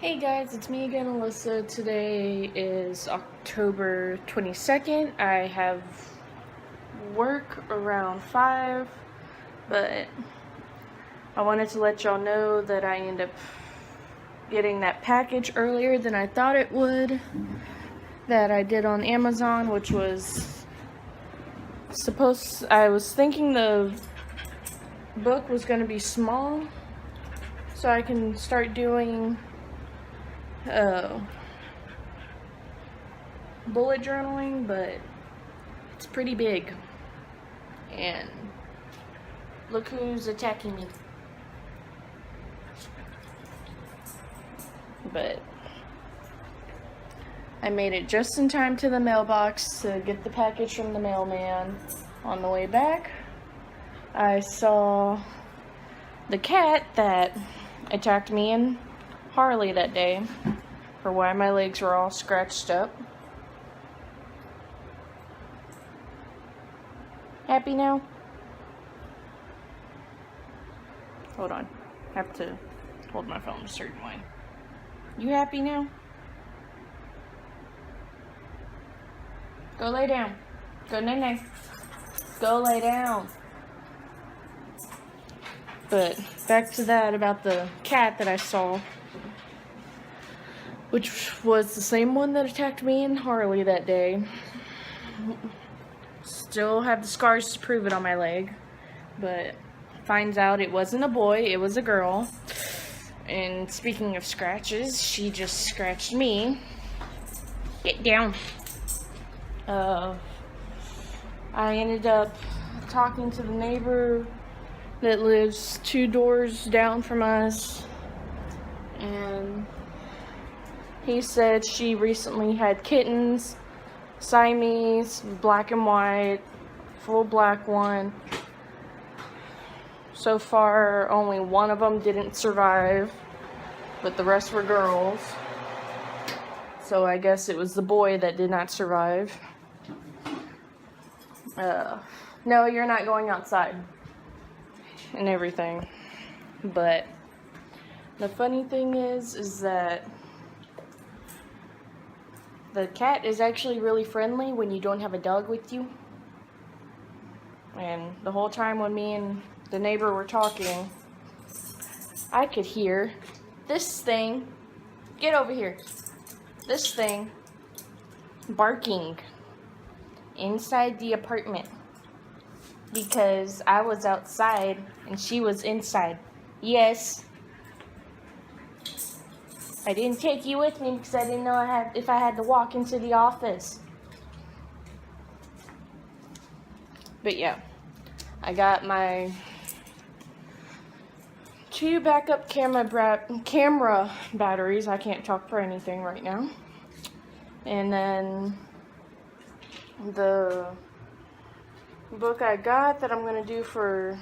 Hey guys, it's me again, Alyssa. Today is October 22nd. I have work around 5, but I wanted to let y'all know that I ended up getting that package earlier than I thought it would, that I did on Amazon, which was I was thinking the book was going to be small, so I can start doing bullet journaling, but it's pretty big, and look who's attacking me. But I made it just in time to the mailbox to get the package from the mailman. On the way back, I saw the cat that attacked me and Harley that day, for why my legs were all scratched up. Happy now? Hold on. I have to hold my phone a certain way. You happy now? Go lay down. Go nay-nay. Go lay down. But back to that about the cat that I saw, which was the same one that attacked me and Harley that day. Still have the scars to prove it on my leg, but finds out it wasn't a boy, it was a girl. And speaking of scratches, she just scratched me. Get down. I ended up talking to the neighbor that lives 2 doors down from us, and he said she recently had kittens, Siamese, black and white, full black one. So far, only one of them didn't survive, but the rest were girls. So I guess it was the boy that did not survive. No, you're not going outside and everything. But the funny thing is that the cat is actually really friendly when you don't have a dog with you. And the whole time when me and the neighbor were talking, I could hear this thing, get over here, this thing barking inside the apartment, because I was outside and she was inside. Yes, I didn't take you with me because I didn't know if I had to walk into the office. But yeah, I got my 2 backup camera batteries. I can't talk for anything right now. And then the book I got that I'm going to do for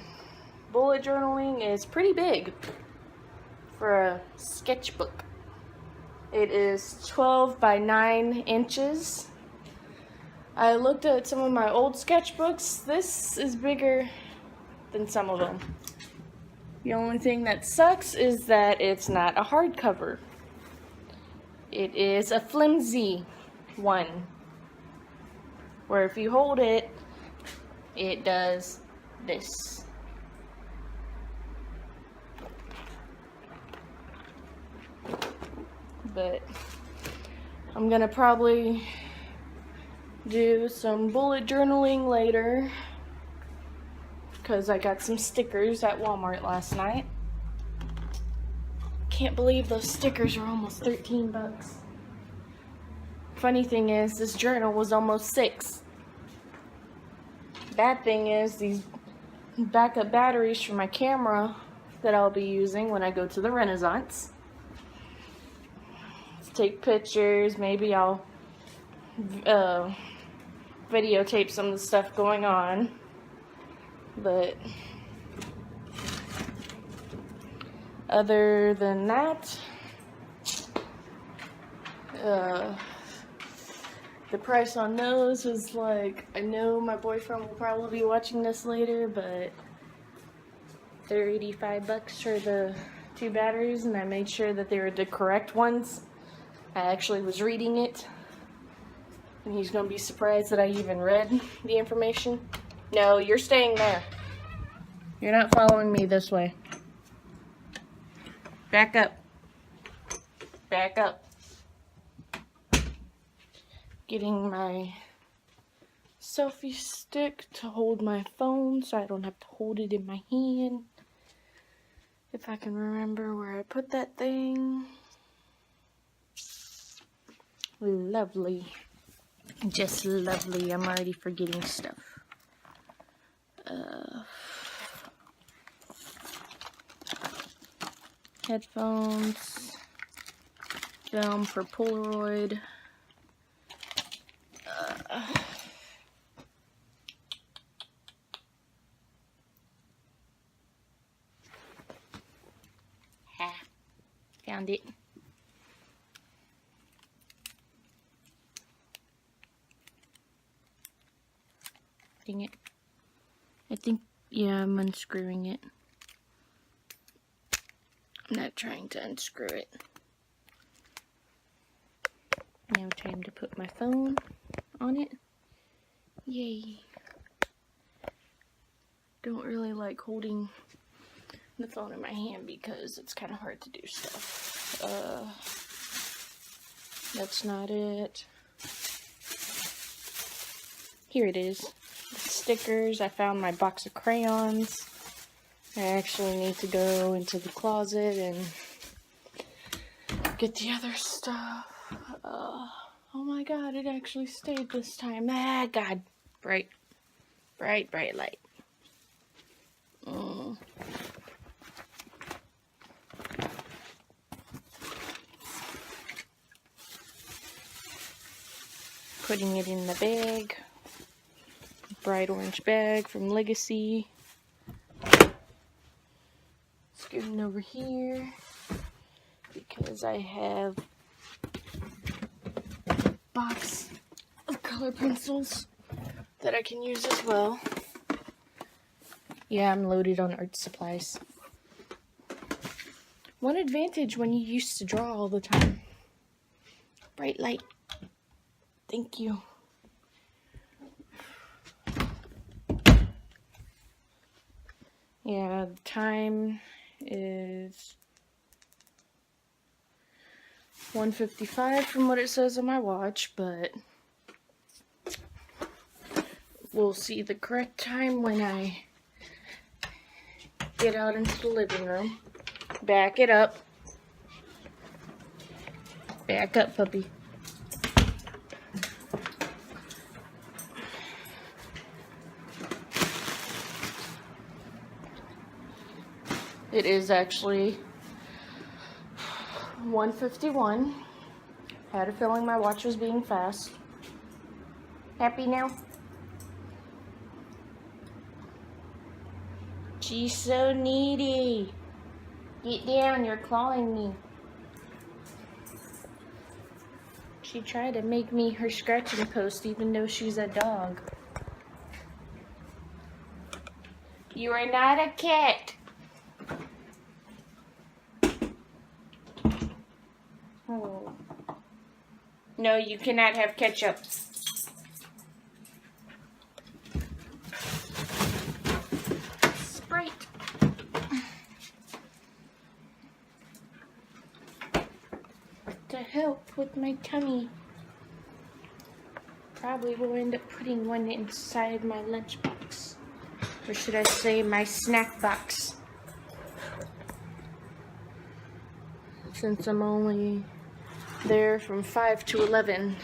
bullet journaling is pretty big for a sketchbook. It is 12 by 9 inches. I looked at some of my old sketchbooks. This is bigger than some of them. The only thing that sucks is that it's not a hardcover. It is a flimsy one, where if you hold it, it does this. But I'm gonna probably do some bullet journaling later, because I got some stickers at Walmart last night. Can't believe those stickers are almost 13 bucks. Funny thing is, this journal was almost 6. Bad thing is, these backup batteries for my camera that I'll be using when I go to the Renaissance. Take pictures, maybe I'll videotape some of the stuff going on. But other than that, the price on those was like, I know my boyfriend will probably be watching this later, but they're $85 for the 2 batteries, and I made sure that they were the correct ones. I actually was reading it, and he's gonna be surprised that I even read the information. No, you're staying there. You're not following me this way. Back up. Back up. Getting my selfie stick to hold my phone so I don't have to hold it in my hand. If I can remember where I put that thing. Lovely. Just lovely. I'm already forgetting stuff. Headphones. Film for Polaroid. Found it. Dang it. I think, yeah, I'm unscrewing it. I'm not trying to unscrew it. Now time to put my phone on it. Yay. Don't really like holding the phone in my hand because it's kind of hard to do stuff. That's not it. Here it is. The stickers. I found my box of crayons. I actually need to go into the closet and get the other stuff. Oh my god, it actually stayed this time. Ah, god. Bright light. Putting it in the bag. Bright orange bag from Legacy. Scooting over here because I have a box of color pencils that I can use as well. Yeah, I'm loaded on art supplies. One advantage when you used to draw all the time. Bright light. Thank you. Yeah, the time is 1:55 from what it says on my watch, but we'll see the correct time when I get out into the living room. Back it up. Back up, puppy. It is actually 1:51. Had a feeling my watch was being fast. Happy now? She's so needy. Get down, you're clawing me. She tried to make me her scratching post even though she's a dog. You are not a cat. Oh. No, you cannot have ketchup. Sprite. To help with my tummy. Probably will end up putting one inside my lunchbox. Or should I say my snack box. Since I'm only there from 5 to 11.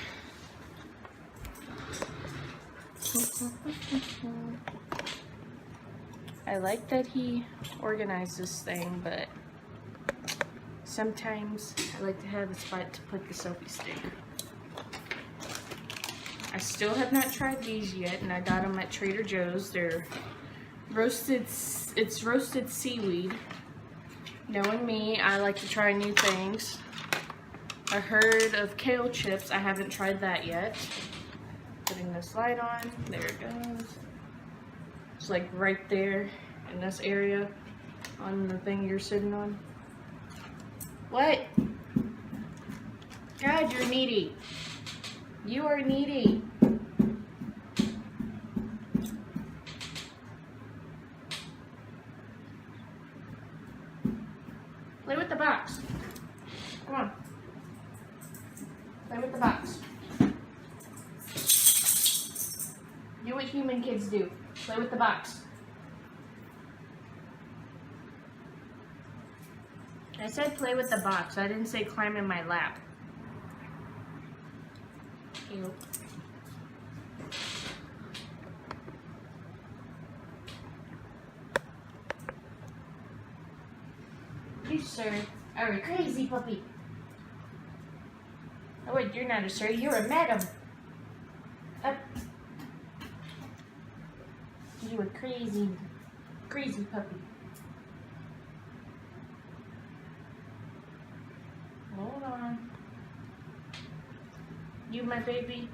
I like that he organized this thing, but sometimes I like to have a spot to put the selfie stick. I still have not tried these yet, and I got them at Trader Joe's. They're roasted, it's roasted seaweed. Knowing me, I like to try new things. I heard of kale chips. I haven't tried that yet. Putting this light on. There it goes. It's like right there in this area on the thing you're sitting on. What? God, you're needy. You are needy. Play with the box. Come on. Play with the box. Do what human kids do. Play with the box. I said play with the box. I didn't say climb in my lap. Ew. You, sir, are a crazy puppy. Oh wait, you're not a sir, you're a madam. Up. You a crazy, crazy puppy. Hold on. You my baby.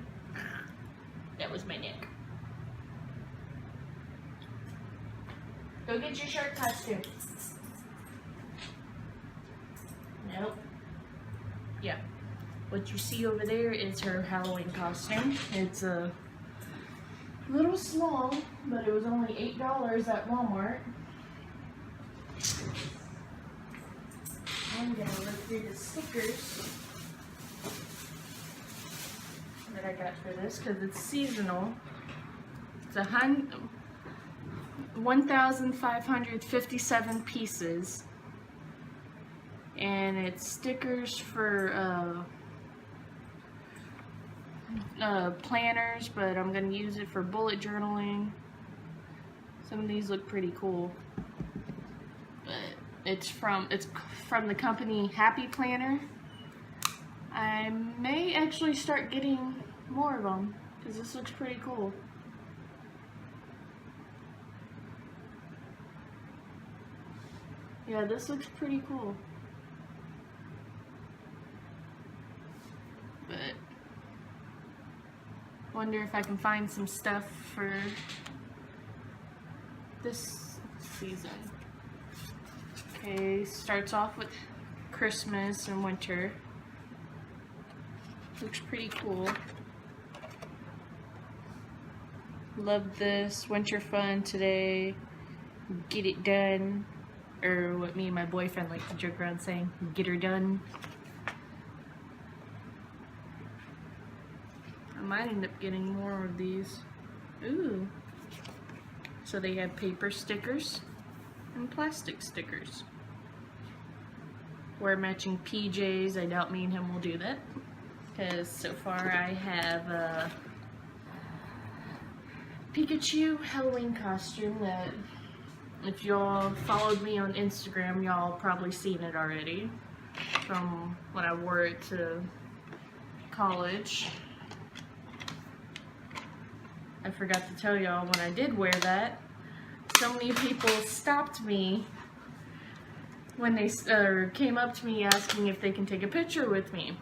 That was my neck. Go get your shark costume. Nope. Yeah. What you see over there is her Halloween costume. It's a little small, but it was only $8 at Walmart. I'm gonna look through the stickers that I got for this because it's seasonal. It's 1,557 pieces, and it's stickers for planners, but I'm gonna use it for bullet journaling. Some of these look pretty cool, but it's from the company Happy Planner. I may actually start getting more of them because this looks pretty cool. Yeah, this looks pretty cool. But wonder if I can find some stuff for this season. Okay, starts off with Christmas and winter. Looks pretty cool. Love this. Winter fun today. Get it done. Or what me and my boyfriend like to joke around saying, get her done. I might end up getting more of these. Ooh. So they have paper stickers and plastic stickers. We're matching PJs. I doubt me and him will do that, because so far I have a Pikachu Halloween costume that, if y'all followed me on Instagram, y'all probably seen it already from when I wore it to college. I forgot to tell y'all, when I did wear that, so many people stopped me when they came up to me asking if they can take a picture with me.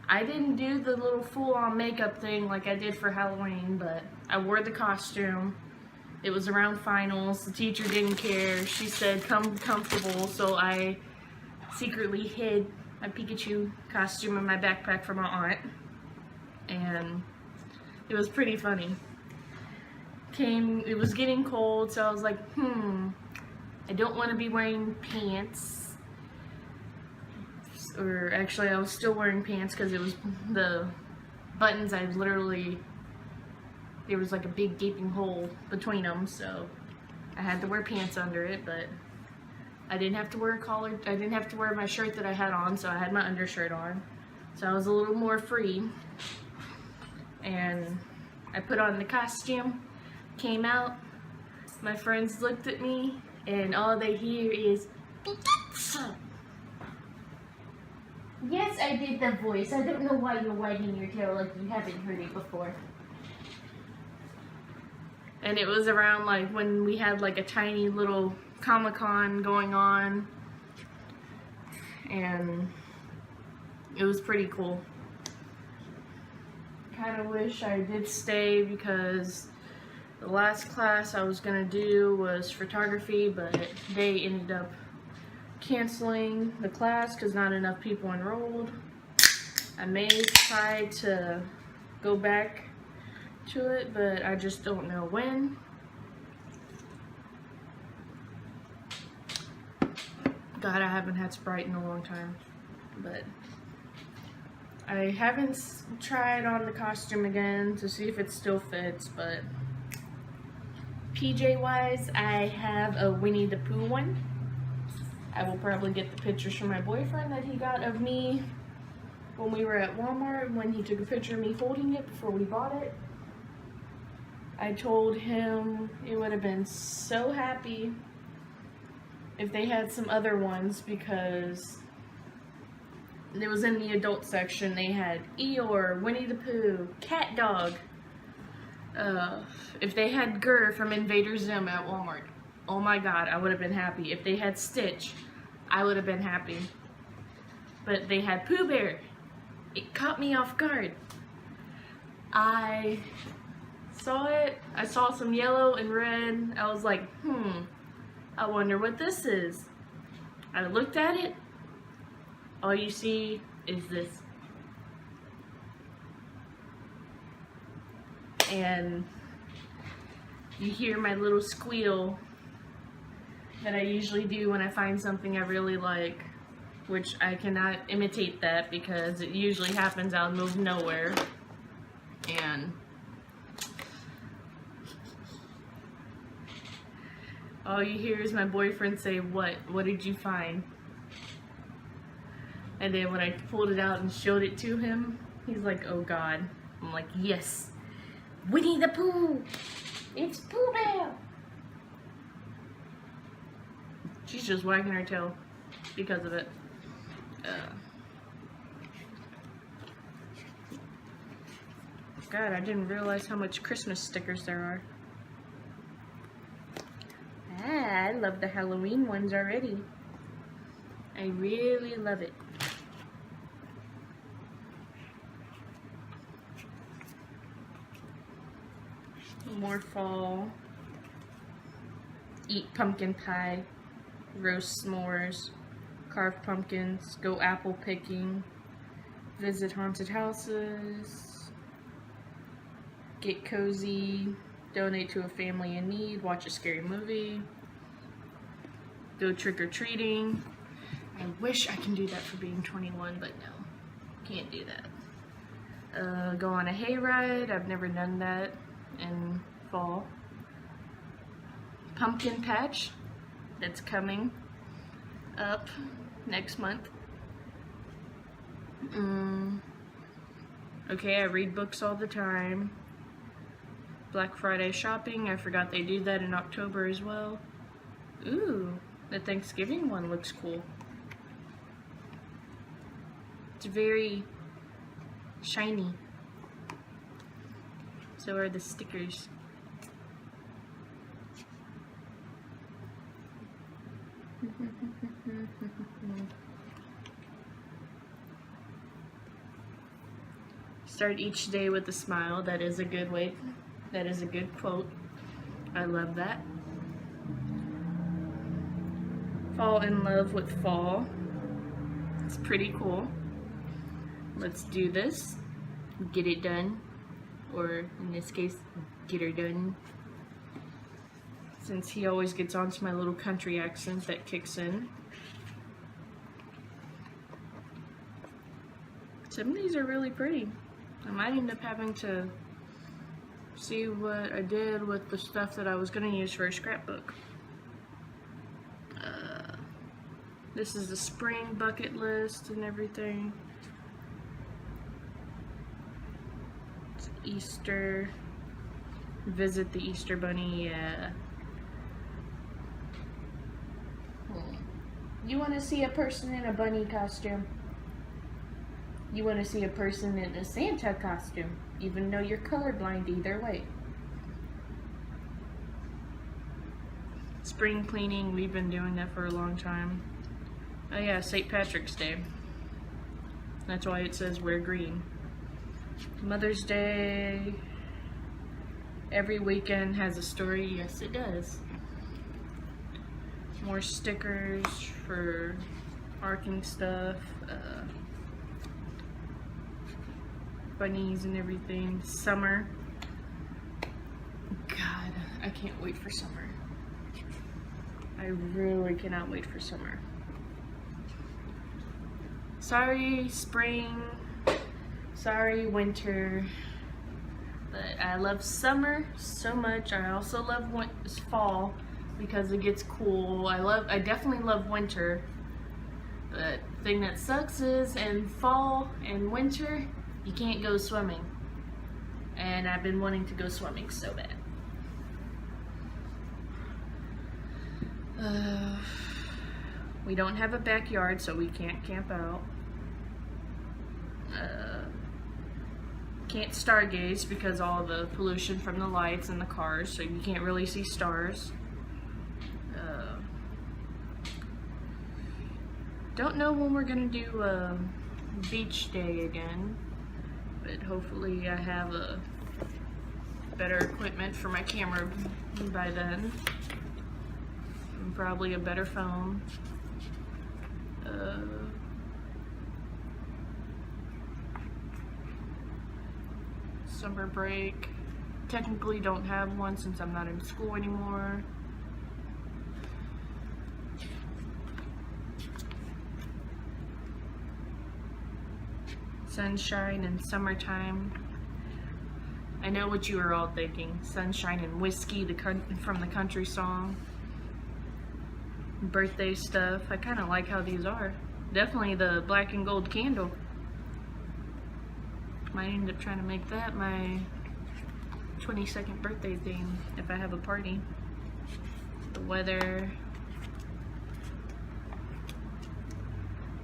I didn't do the little full-on makeup thing like I did for Halloween, but I wore the costume. It was around finals. The teacher didn't care. She said, come comfortable, so I secretly hid my Pikachu costume in my backpack for my aunt. And it was pretty funny. It was getting cold, so I was like, I don't want to be wearing pants. Or actually, I was still wearing pants because it was the buttons. There was like a big gaping hole between them, so I had to wear pants under it, but I didn't have to wear a collar. I didn't have to wear my shirt that I had on, so I had my undershirt on. So I was a little more free. And I put on the costume, came out, my friends looked at me, and all they hear is, Pikachu! Yes, I did the voice. I don't know why you're wagging your tail like you haven't heard it before. And it was around like when we had like a tiny little Comic-Con going on, and it was pretty cool. Kind of wish I did stay because the last class I was gonna do was photography, but they ended up canceling the class because not enough people enrolled. I may try to go back to it, but I just don't know when. God, I haven't had Sprite in a long time, but I haven't tried on the costume again to see if it still fits, but PJ wise, I have a Winnie the Pooh one. I will probably get the pictures from my boyfriend that he got of me when we were at Walmart, when he took a picture of me holding it before we bought it. I told him it would have been so happy if they had some other ones, because it was in the adult section. They had Eeyore, Winnie the Pooh, Cat Dog. If they had Gurr from Invader Zim at Walmart, oh my god, I would have been happy. If they had Stitch, I would have been happy. But they had Pooh Bear. It caught me off guard. I saw it. I saw some yellow and red. I was like, I wonder what this is. I looked at it. All you see is this. And you hear my little squeal that I usually do when I find something I really like, which I cannot imitate that because it usually happens out in the middle of nowhere. And all you hear is my boyfriend say, "What? What did you find?" And then when I pulled it out and showed it to him, he's like, "Oh God." I'm like, "Yes, Winnie the Pooh! It's Pooh Bear!" She's just wagging her tail because of it. God, I didn't realize how much Christmas stickers there are. I love the Halloween ones already. I really love it. More fall. Eat pumpkin pie. Roast s'mores. Carve pumpkins. Go apple picking. Visit haunted houses. Get cozy. Donate to a family in need. Watch a scary movie. Go trick-or-treating. I wish I can do that for being 21, but no. Can't do that. Go on a hayride. I've never done that in fall. Pumpkin patch. That's coming up next month. Okay, I read books all the time. Black Friday shopping. I forgot they do that in October as well. Ooh, the Thanksgiving one looks cool. It's very shiny. So are the stickers. Start each day with a smile. That is a good way. That is a good quote. I love that. Fall in love with fall. It's pretty cool. Let's do this. Get it done. Or in this case, get her done. Since he always gets onto my little country accent that kicks in. Some of these are really pretty. I might end up having to see what I did with the stuff that I was going to use for a scrapbook. This is the spring bucket list and everything. It's Easter. Visit the Easter Bunny, yeah. You want to see a person in a bunny costume? You want to see a person in a Santa costume, even though you're colorblind either way. Spring cleaning, we've been doing that for a long time. Oh yeah, St. Patrick's Day. That's why it says wear green. Mother's Day. Every weekend has a story. Yes, it does. more stickers for arcing stuff, bunnies and everything. Summer. God, I can't wait for summer. I really cannot wait for summer. Sorry, spring. Sorry, winter. But I love summer so much. I also love fall because it gets cool. I definitely love winter. But the thing that sucks is in fall and winter, you can't go swimming. And I've been wanting to go swimming so bad. We don't have a backyard, so we can't camp out. Can't stargaze because all the pollution from the lights and the cars, so you can't really see stars. Don't know when we're gonna do beach day again, but hopefully I have a better equipment for my camera by then, and probably a better phone. Summer break. Technically don't have one since I'm not in school anymore. Sunshine and summertime. I know what you were all thinking. Sunshine and whiskey, from the country song. Birthday stuff. I kind of like how these are. Definitely the black and gold candle. Might end up trying to make that my 22nd birthday theme if I have a party. The weather.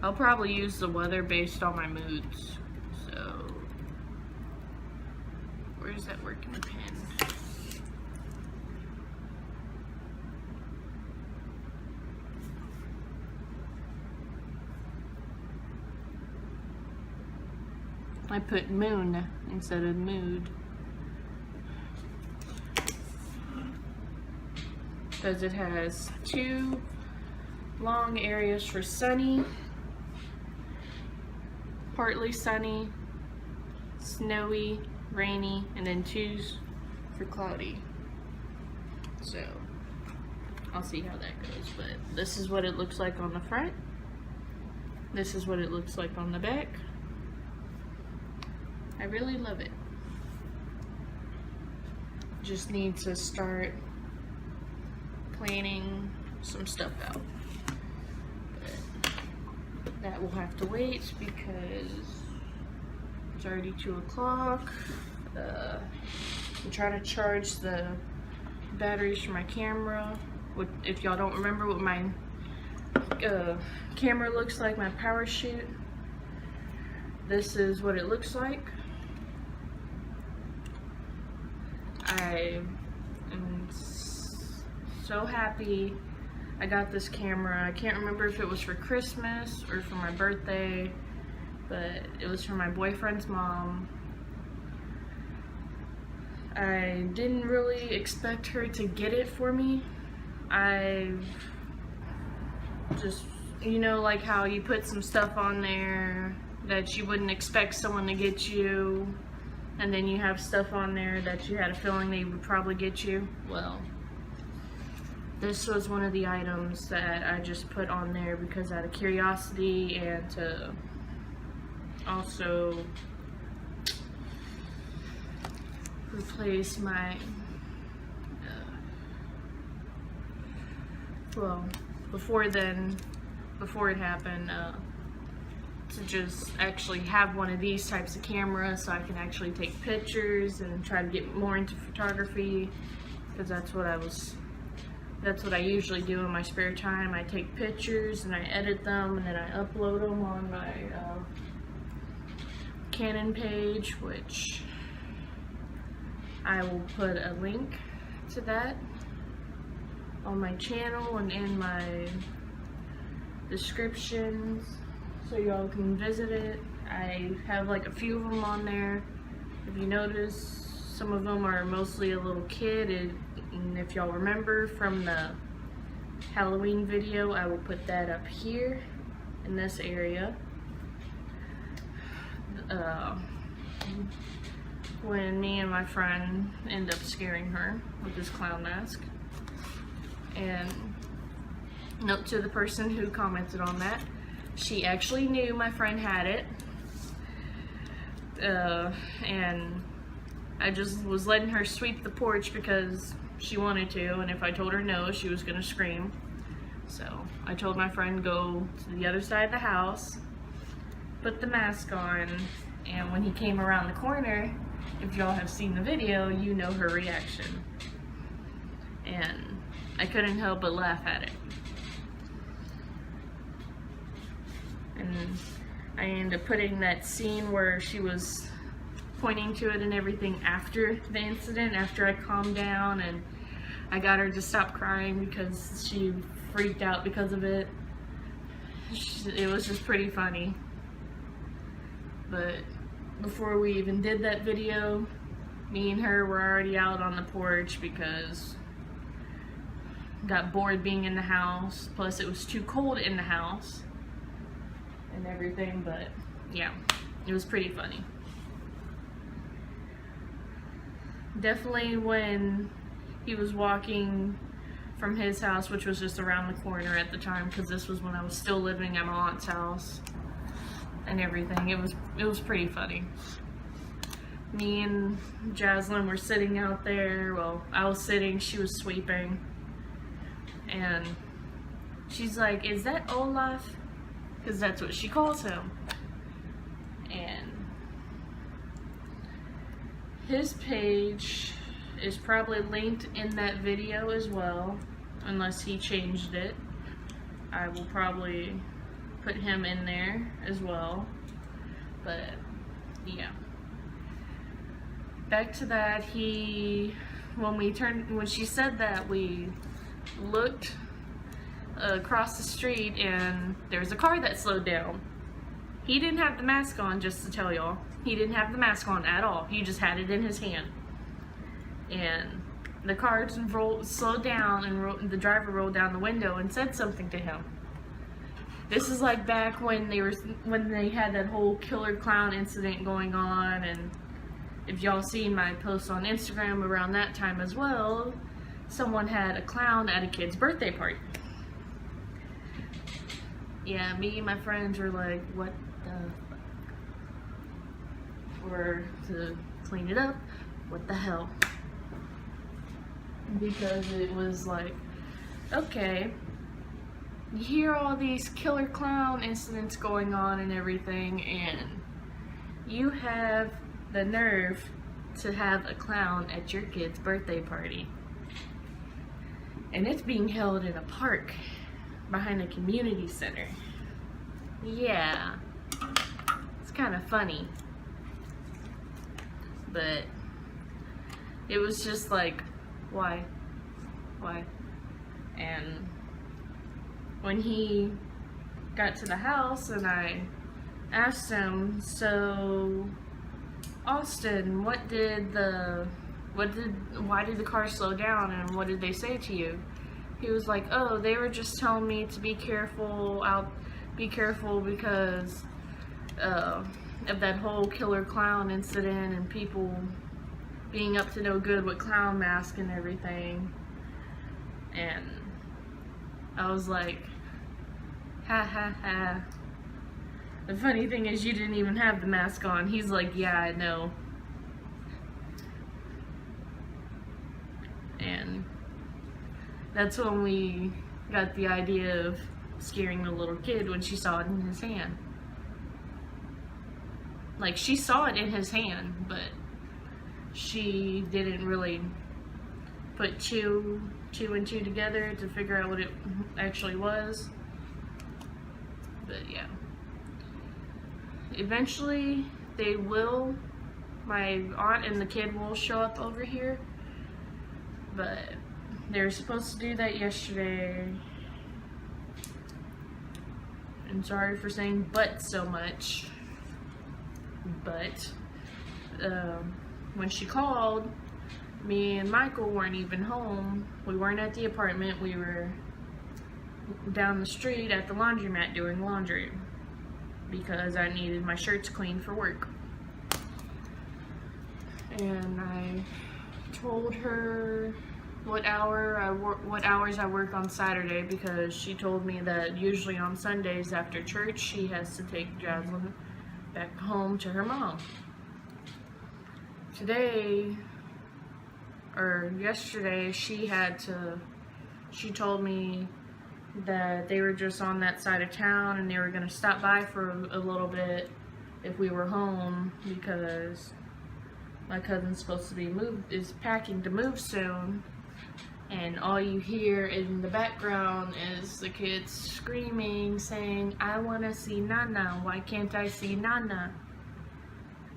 I'll probably use the weather based on my moods. So, where's that working pen? I put moon instead of mood. Because it has two long areas for sunny, partly sunny, snowy, rainy, and then twos for cloudy. So, I'll see how that goes. But this is what it looks like on the front. This is what it looks like on the back. I really love it. Just need to start planning some stuff out. But that will have to wait because it's already 2 o'clock. I'm trying to charge the batteries for my camera. If y'all don't remember what my camera looks like, my power shoot, this is what it looks like. I am so happy I got this camera. I can't remember if it was for Christmas or for my birthday, but it was for my boyfriend's mom. I didn't really expect her to get it for me. I just, you know, like how you put some stuff on there that you wouldn't expect someone to get you, and then you have stuff on there that you had a feeling they would probably get you. Well, this was one of the items that I just put on there because out of curiosity and to also replace my well, before it happened, to just actually have one of these types of cameras so I can actually take pictures and try to get more into photography, because that's what I usually do in my spare time. I take pictures and I edit them and then I upload them on my Canon page, which I will put a link to that on my channel and in my descriptions so y'all can visit it. I have like a few of them on there. If you notice, some of them are mostly a little kid, and if y'all remember from the Halloween video. I will put that up here in this area. When me and my friend end up scaring her with this clown mask. And note to the person who commented on that, she actually knew my friend had it. And I just was letting her sweep the porch because she wanted to, and if I told her no, she was gonna scream. So I told my friend go to the other side of the house, put the mask on, and when he came around the corner, if y'all have seen the video, you know her reaction. And I couldn't help but laugh at it. And I ended up putting that scene where she was pointing to it and everything after the incident, after I calmed down, and I got her to stop crying because she freaked out because of it. It was just pretty funny. But before we even did that video, me and her were already out on the porch because got bored being in the house, plus it was too cold in the house and everything. But yeah, it was pretty funny. Definitely when he was walking from his house, which was just around the corner at the time, because this was when I was still living at my aunt's house and everything, it was pretty funny. Me and Jaslyn were sitting out there. Well, I was sitting, she was sweeping, and she's like, "Is that Olaf?" Because that's what she calls him. And his page is probably linked in that video as well, unless he changed it. I will probably put him in there as well. But yeah, back to that. When she said that, we looked across the street and there's a car that slowed down. He didn't have the mask on, just to tell y'all. He didn't have the mask on at all. He just had it in his hand. And the car slowed down, and the driver rolled down the window and said something to him. This is like back when they had that whole killer clown incident going on, and if y'all seen my post on Instagram around that time as well, someone had a clown at a kid's birthday party. Yeah, me and my friends were like, what the fuck? Or to clean it up, what the hell? Because it was like, okay, you hear all these killer clown incidents going on and everything, and you have the nerve to have a clown at your kid's birthday party. And it's being held in a park behind a community center. Yeah, it's kind of funny. But it was just like, why? And when he got to the house and I asked him, so Austin, why did the car slow down and what did they say to you? He was like, oh, they were just telling me to be careful, because of that whole killer clown incident and people being up to no good with clown masks and everything. And I was like, ha ha ha. The funny thing is you didn't even have the mask on. He's like, yeah, I know. And that's when we got the idea of scaring the little kid when she saw it in his hand. Like, she saw it in his hand, but she didn't really put two and two together to figure out what it actually was. But yeah, eventually they will, my aunt and the kid will show up over here, but they were supposed to do that yesterday. I'm sorry for saying but so much, but when she called, me and Michael weren't even home. We weren't at the apartment. We were down the street at the laundromat doing laundry because I needed my shirts clean for work. And I told her what hours I work on Saturday, because she told me that usually on Sundays after church she has to take Jaslyn back home to her mom. Yesterday she told me that they were just on that side of town and they were gonna stop by for a little bit if we were home, because my cousin's supposed to is packing to move soon, and all you hear in the background is the kids screaming, saying, "I want to see Nana. Why can't I see Nana?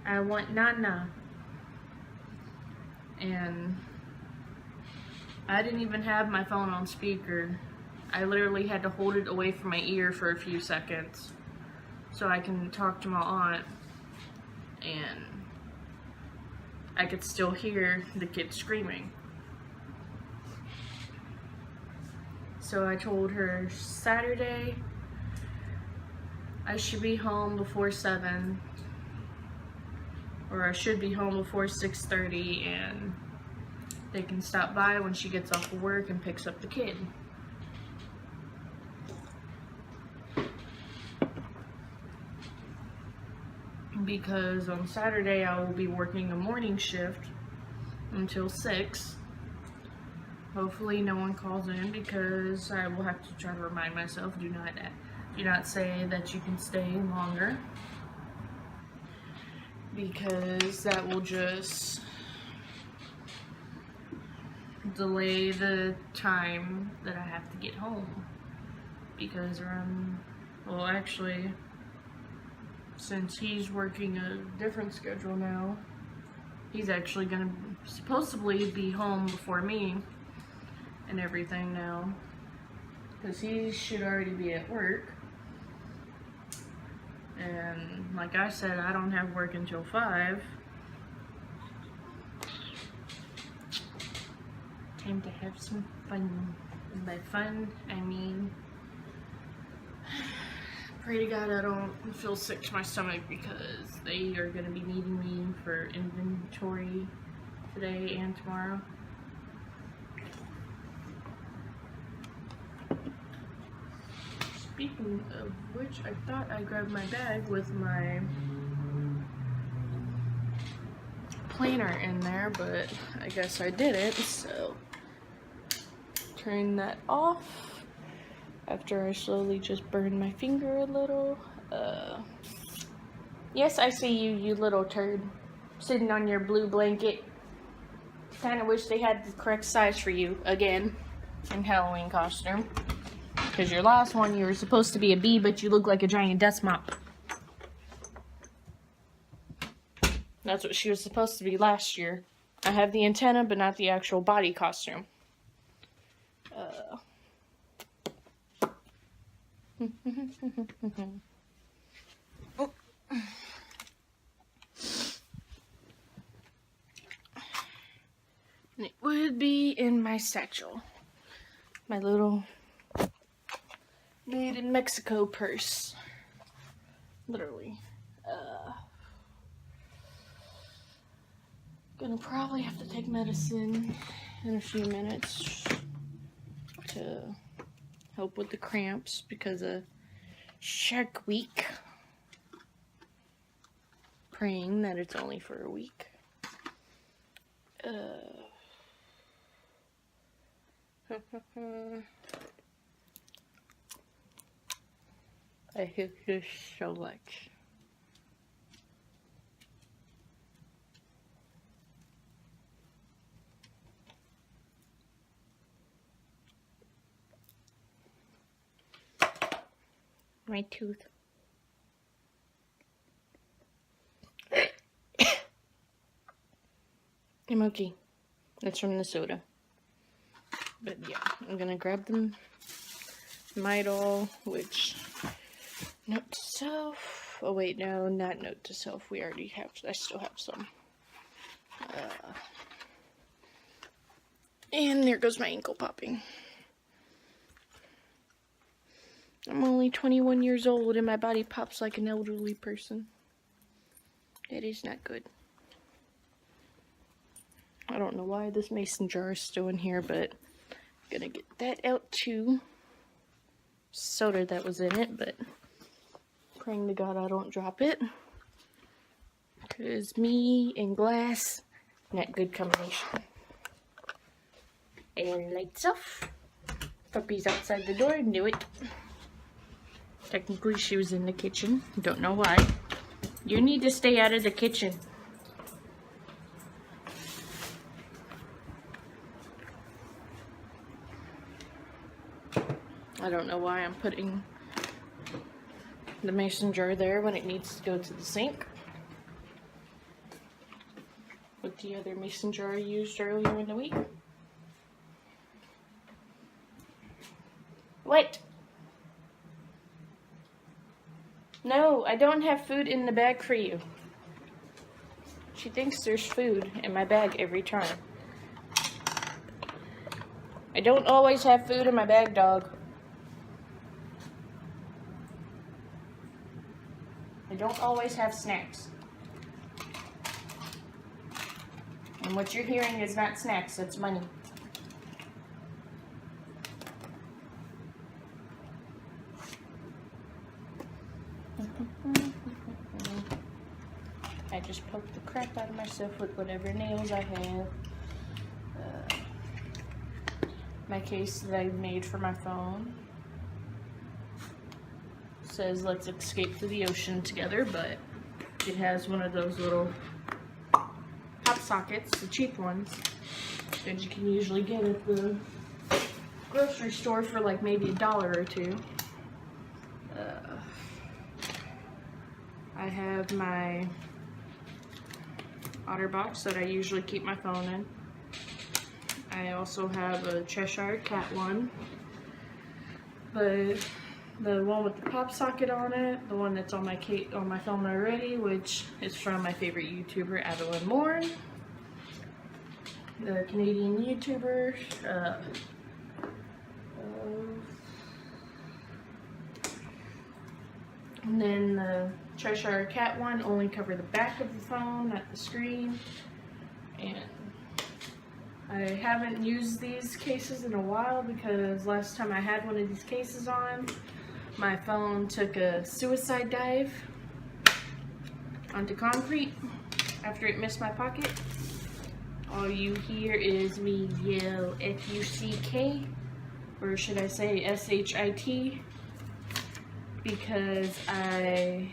I want Nana." And I didn't even have my phone on speaker. I literally had to hold it away from my ear for a few seconds so I can talk to my aunt, and I could still hear the kids screaming. So I told her Saturday I should be home before 7, or I should be home before 6:30, and they can stop by when she gets off of work and picks up the kid. Because on Saturday I will be working a morning shift until 6. Hopefully no one calls in, because I will have to try to remind myself, do not say that you can stay longer, because that will just delay the time that I have to get home. Because actually, since he's working a different schedule now, he's actually gonna supposedly be home before me and everything now, because he should already be at work. And like I said, I don't have work until 5. Time to have some fun. And by fun, I mean, pray to God I don't feel sick to my stomach, because they are going to be needing me for inventory today and tomorrow. Speaking of which, I thought I grabbed my bag with my planner in there, but I guess I didn't, so turn that off after I slowly just burn my finger a little. Yes, I see you, you little turd, sitting on your blue blanket. Kinda wish they had the correct size for you again in Halloween costume. Because your last one, you were supposed to be a bee, but you look like a giant dust mop. That's what she was supposed to be last year. I have the antenna, but not the actual body costume. And it would be in my satchel. My little made in Mexico purse. Literally. Gonna probably have to take medicine in a few minutes to help with the cramps because of Shark Week. Praying that it's only for a week. I hate this so much. My tooth. I'm okay. That's from the soda. But yeah, I'm gonna grab them. Midol, which note to self. Oh wait, no, not note to self. We already have. I still have some. And there goes my ankle popping. I'm only 21 years old and my body pops like an elderly person. That is not good. I don't know why this mason jar is still in here, but I'm gonna get that out too. Soda that was in it, but praying to God I don't drop it. Because me and glass, not good combination. And lights off. Puppy's outside the door, knew it. Technically she was in the kitchen, don't know why. You need to stay out of the kitchen. I don't know why I'm putting the mason jar there when it needs to go to the sink. With the other mason jar I used earlier in the week. What? No, I don't have food in the bag for you. She thinks there's food in my bag every time. I don't always have food in my bag, dog. I don't always have snacks. And what you're hearing is not snacks, it's money. I just poked the crap out of myself with whatever nails I have. My case that I made for my phone says let's escape to the ocean together, but it has one of those little pop sockets, the cheap ones, that you can usually get at the grocery store for like maybe $1 or $2. I have my OtterBox that I usually keep my phone in. I also have a Cheshire Cat one, but the one with the pop socket on it, the one that's on my phone already, which is from my favorite YouTuber, Adeline Moore, the Canadian YouTuber. And then the Cheshire Cat one only cover the back of the phone, not the screen. And I haven't used these cases in a while because last time I had one of these cases on, my phone took a suicide dive onto concrete after it missed my pocket. All you hear is me yell F-U-C-K, or should I say S-H-I-T, because I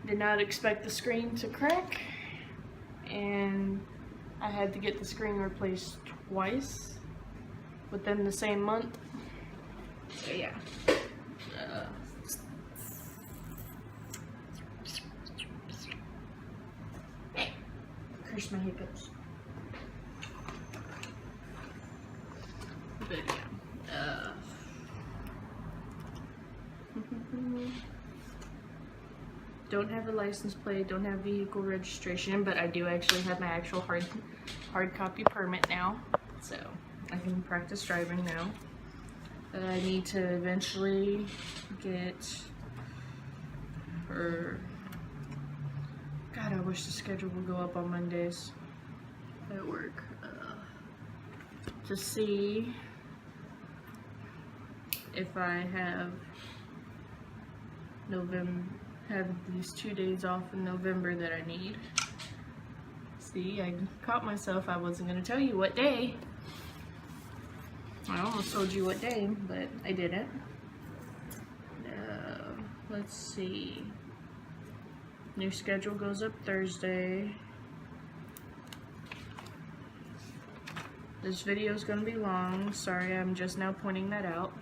did not expect the screen to crack, and I had to get the screen replaced twice within the same month. So yeah. Curse my hiccups. But yeah. Don't have a license plate, don't have vehicle registration, but I do actually have my actual hard copy permit now, so I can practice driving now. I need to eventually get her. God, I wish the schedule would go up on Mondays at work to see if I have these 2 days off in November that I need. See, I caught myself. I wasn't going to tell you what day. I almost told you what day, but I didn't. Let's see. New schedule goes up Thursday. This video is going to be long. Sorry, I'm just now pointing that out.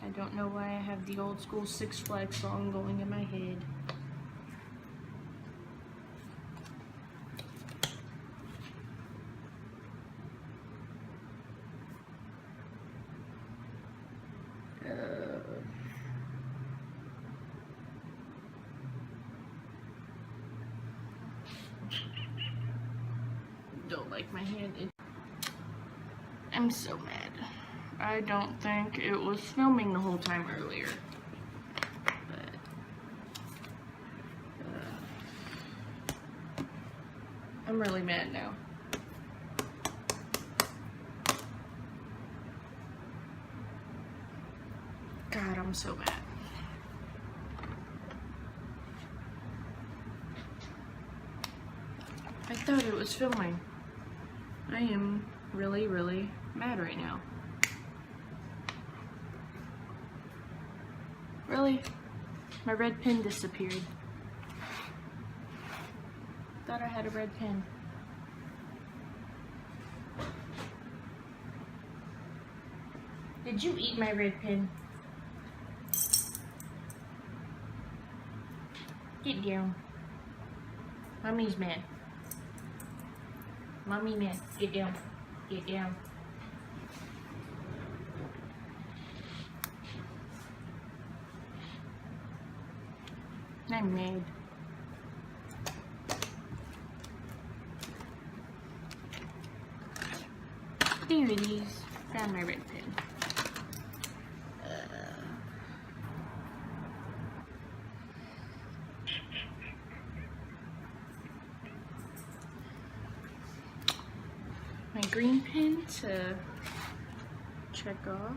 I don't know why I have the old school Six Flags song going in my head. don't like my hand. I'm so mad. I don't think it was filming the whole time earlier. But, I'm really mad now. God, I'm so mad. I thought it was filming. I am really, really mad right now. Really? My red pen disappeared. Thought I had a red pen. Did you eat my red pen? Get down. Mommy's mad. Mommy mad. Get down. Get down. I'm mad. There it is. Found my red pen. My green pen to check off.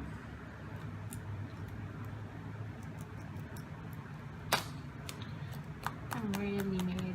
I'm really mad.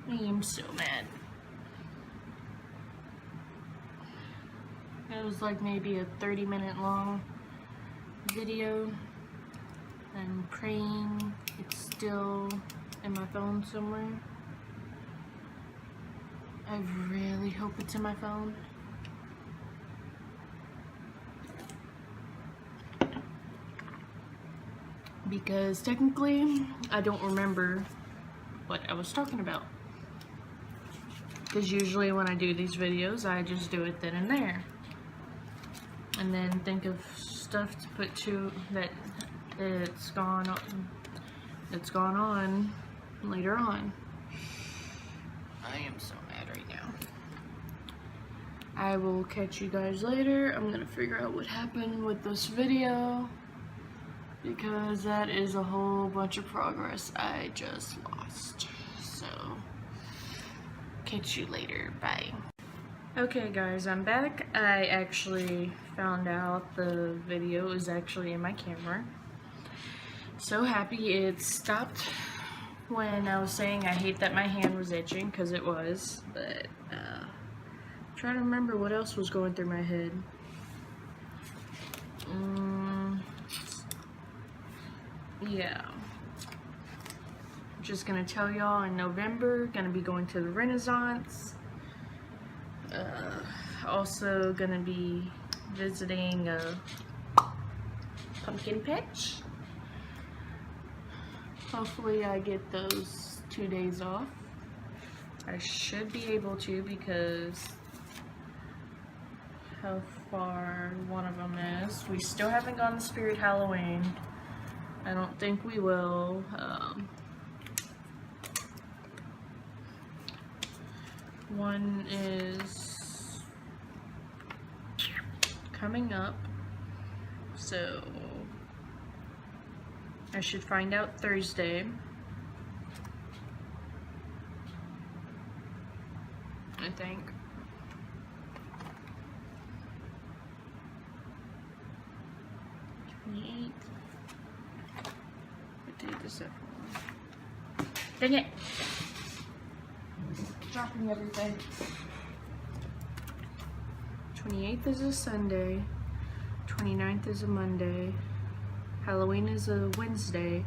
I am so mad. It was like maybe a 30-minute long video. I'm praying it's still in my phone somewhere. I really hope it's in my phone. Because technically, I don't remember what I was talking about. Because usually when I do these videos, I just do it then and there. And then think of stuff to put to that it's gone on later on. I am so mad right now. I will catch you guys later. I'm gonna figure out what happened with this video, because that is a whole bunch of progress I just lost. So, catch you later. Bye. Okay guys, I'm back. I actually found out the video is actually in my camera. So happy it stopped when I was saying I hate that my hand was itching, because it was, but trying to remember what else was going through my head. Yeah. Just gonna tell y'all, in November, gonna be going to the Renaissance. Also gonna be visiting a pumpkin patch. Hopefully I get those 2 days off. I should be able to, because how far one of them is. We still haven't gone to Spirit Halloween. I don't think we will. One is coming up, so I should find out Thursday. I think. What date is that for? Dang it! Dropping everything. 28th is a Sunday. 29th is a Monday. Halloween is a Wednesday.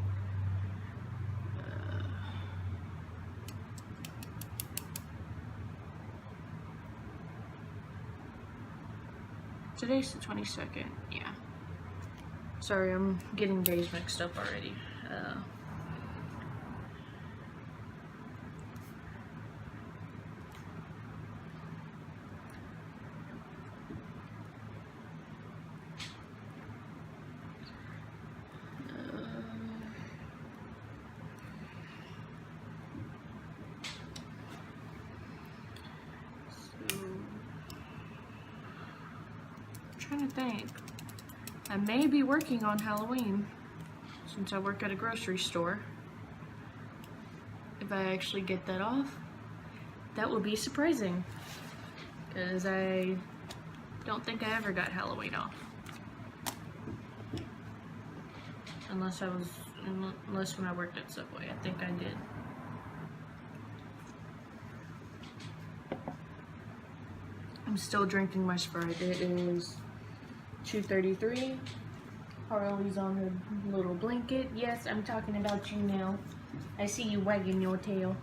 Today's the 22nd, yeah. Sorry, I'm getting days mixed up already. I'm trying to think. I may be working on Halloween since I work at a grocery store. If I actually get that off, that would be surprising because I don't think I ever got Halloween off. Unless when I worked at Subway, I think I did. I'm still drinking my Sprite. It is 2:33. Harley's on her little blanket. Yes, I'm talking about you now. I see you wagging your tail.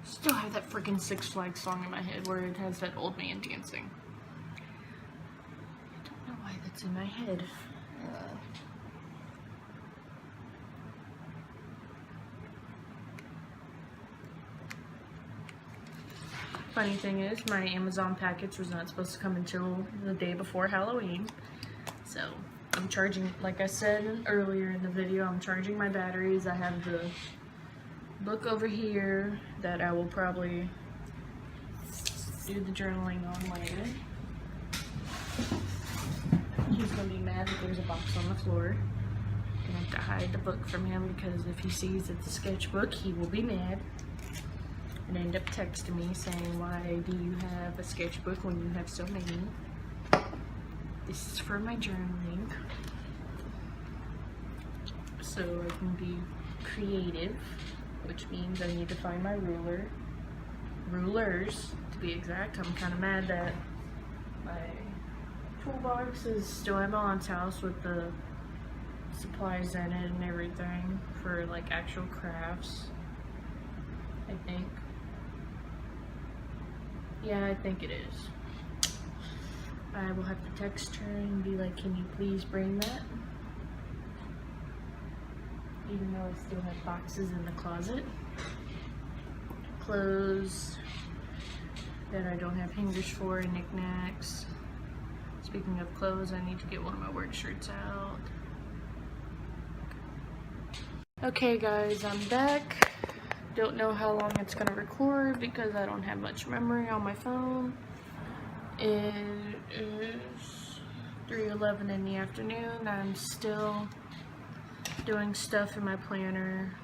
Still have that freaking Six Flags song in my head where it has that old man dancing. I don't know why that's in my head. Funny thing is, my Amazon package was not supposed to come until the day before Halloween. So I'm charging, like I said earlier in the video, I'm charging my batteries. I have the book over here that I will probably do the journaling on later. He's gonna be mad that there's a box on the floor. I have to hide the book from him because if he sees it's a sketchbook, he will be mad and end up texting me saying, "Why do you have a sketchbook when you have so many?" This is for my journaling, so I can be creative. Which means I need to find my rulers to be exact. I'm kind of mad that my toolbox is still at my aunt's house with the supplies in it and everything for like actual crafts, I think. Yeah, I think it is. I will have to text her and be like, "Can you please bring that?" Even though I still have boxes in the closet. Clothes that I don't have hangers for and knickknacks. Speaking of clothes, I need to get one of my work shirts out. Okay guys, I'm back. Don't know how long it's gonna record because I don't have much memory on my phone. It is 3:11 in the afternoon. I'm still doing stuff in my planner.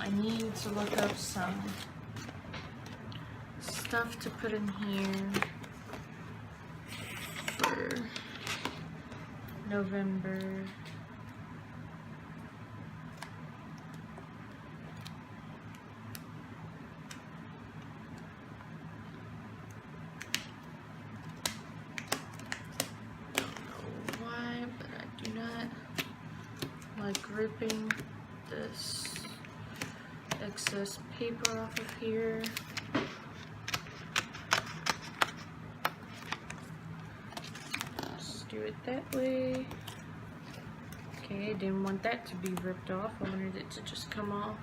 I need to look up some stuff to put in here for November. Like ripping this excess paper off of here. Just do it that way. Okay, I didn't want that to be ripped off. I wanted it to just come off.